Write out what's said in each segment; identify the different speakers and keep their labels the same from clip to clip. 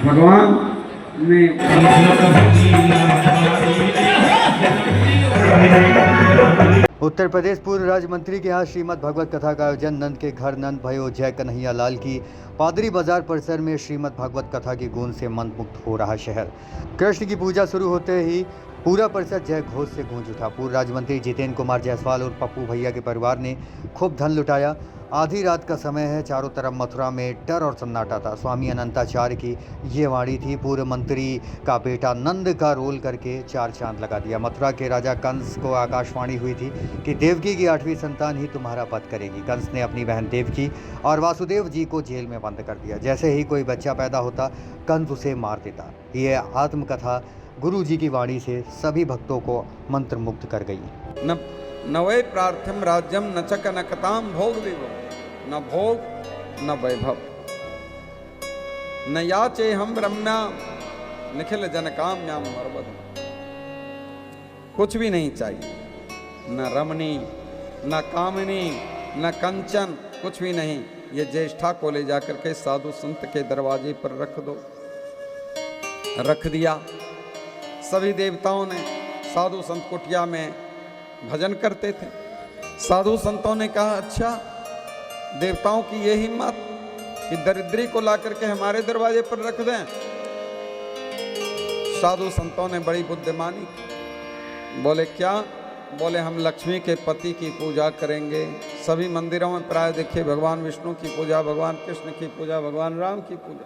Speaker 1: भगवान ने
Speaker 2: उत्तर प्रदेश पूर्व राज्य मंत्री के यहाँ श्रीमद् भगवत कथा का आयोजन नंद के घर नंद भयो जय कन्हैया लाल की पादरी बाजार परिसर में श्रीमद् भगवत कथा की गूंज से मंत्रमुग्ध हो रहा शहर। कृष्ण की पूजा शुरू होते ही पूरा परिसर जय घोष से गूंज उठा। पूर्व राज्य मंत्री जितेंद्र कुमार जायसवाल और पप्पू भैया के परिवार ने खूब धन लुटाया। आधी रात का समय है, चारों तरफ मथुरा में डर और सन्नाटा था। स्वामी अनंताचार्य की ये वाणी थी, पूर्व मंत्री का बेटा नंद का रोल करके चार चांद लगा दिया। मथुरा के राजा कंस को आकाशवाणी हुई थी कि देवकी की 8वीं संतान ही तुम्हारा वध करेगी। कंस ने अपनी बहन देवकी और वासुदेव जी को जेल में बंद कर दिया। जैसे ही कोई बच्चा पैदा होता कंस उसे मार देता। ये आत्मकथा गुरु जी की वाणी से सभी भक्तों को मंत्रमुग्ध कर गई।
Speaker 3: नवै प्रार्थम राज्यम न च कनकताम भोग विभव, न भोग न वैभव, न याचे हम रम्या निखिल जनकाम्याम मरबध। कुछ भी नहीं चाहिए, न रमणी न कामिनी न कंचन, कुछ भी नहीं। ये ज्येष्ठा को ले जाकर के साधु संत के दरवाजे पर रख दो। रख दिया। सभी देवताओं ने साधु संत कुटिया में भजन करते थे। साधु संतों ने कहा, अच्छा देवताओं की ये हिम्मत कि दरिद्री को ला करके हमारे दरवाजे पर रख दें। साधु संतों ने बड़ी बुद्धिमानी की। बोले क्या? बोले हम लक्ष्मी के पति की पूजा करेंगे। सभी मंदिरों में प्राय देखिए भगवान विष्णु की पूजा, भगवान कृष्ण की पूजा, भगवान राम की पूजा।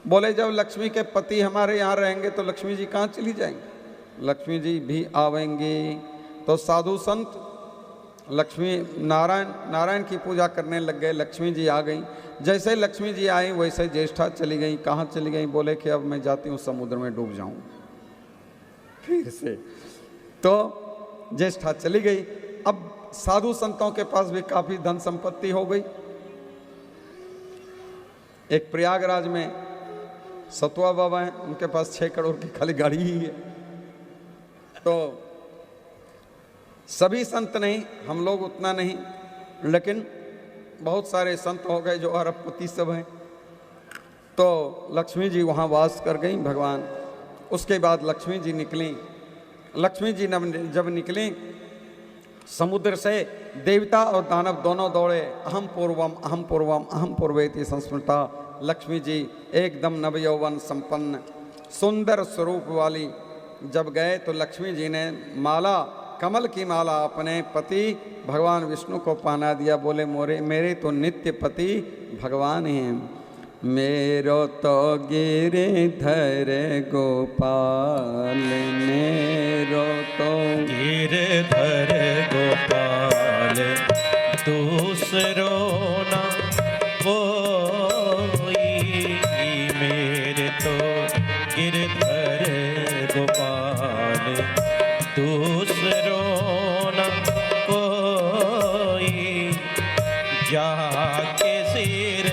Speaker 3: बोले जब लक्ष्मी के पति हमारे यहाँ रहेंगे तो लक्ष्मी जी कहाँ चली जाएंगी? लक्ष्मी जी भी आवेंगी। तो साधु संत लक्ष्मी नारायण की पूजा करने लग गए। लक्ष्मी जी आ गई। जैसे लक्ष्मी जी आई वैसे ज्येष्ठा चली गई। कहाँ चली गई? बोले कि अब मैं जाती हूँ समुद्र में डूब जाऊँ फिर से। तो ज्येष्ठा चली गई। अब साधु संतों के पास भी काफी धन संपत्ति हो गई। एक प्रयागराज में सतुआ बाबा हैं, उनके पास 6 करोड़ की खाली गाड़ी ही है। तो सभी संत नहीं, हम लोग उतना नहीं, लेकिन बहुत सारे संत हो गए जो अरबपति सब हैं। तो लक्ष्मी जी वहाँ वास कर गई भगवान। उसके बाद लक्ष्मी जी निकली। लक्ष्मी जी जब निकली समुद्र से, देवता और दानव दोनों दौड़े। अहम पूर्वम अहम पूर्वम अहम पूर्वेति संस्मृता। लक्ष्मी जी एकदम नवयौवन संपन्न सुंदर स्वरूप वाली जब गए तो लक्ष्मी जी ने माला, कमल की माला अपने पति भगवान विष्णु को पहना दिया। बोले मेरे तो नित्य पति भगवान हैं। मेरो तो गिरधर गोपाल, मेरो तो
Speaker 4: गिरधर गोपाल, दूसरो ना कोई। मेरे तो गिरधर गोपाल, दूसरो न कोई। जाके सिर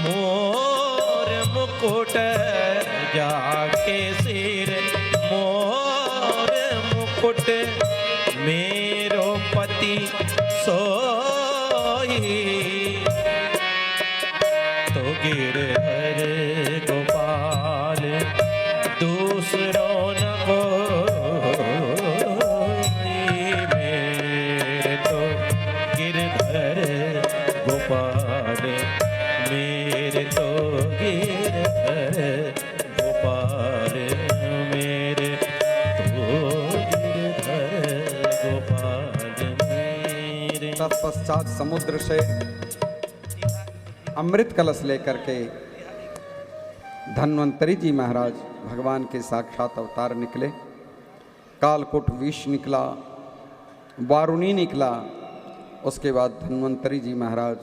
Speaker 4: मोर मुकुट, जाके सिर मोर मुकुट, मेरो पति सोई। तो गिरधर गोपाल, दूसरो न गोपाल, मेरे तो गिरधर गोपाल, मेरे तो गिरधर गोपाल मेरे।
Speaker 3: तत्पश्चात समुद्र से अमृत कलश लेकर के धन्वंतरी जी महाराज भगवान के साक्षात अवतार निकले। कालकूट विष निकला, वारुणी निकला। उसके बाद धन्वंतरी जी महाराज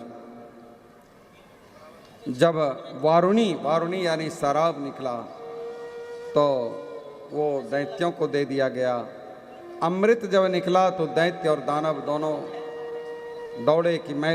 Speaker 3: जब वारुणी यानी शराब निकला तो वो दैत्यों को दे दिया गया। अमृत जब निकला तो दैत्य और दानव दोनों दौड़े कि मैं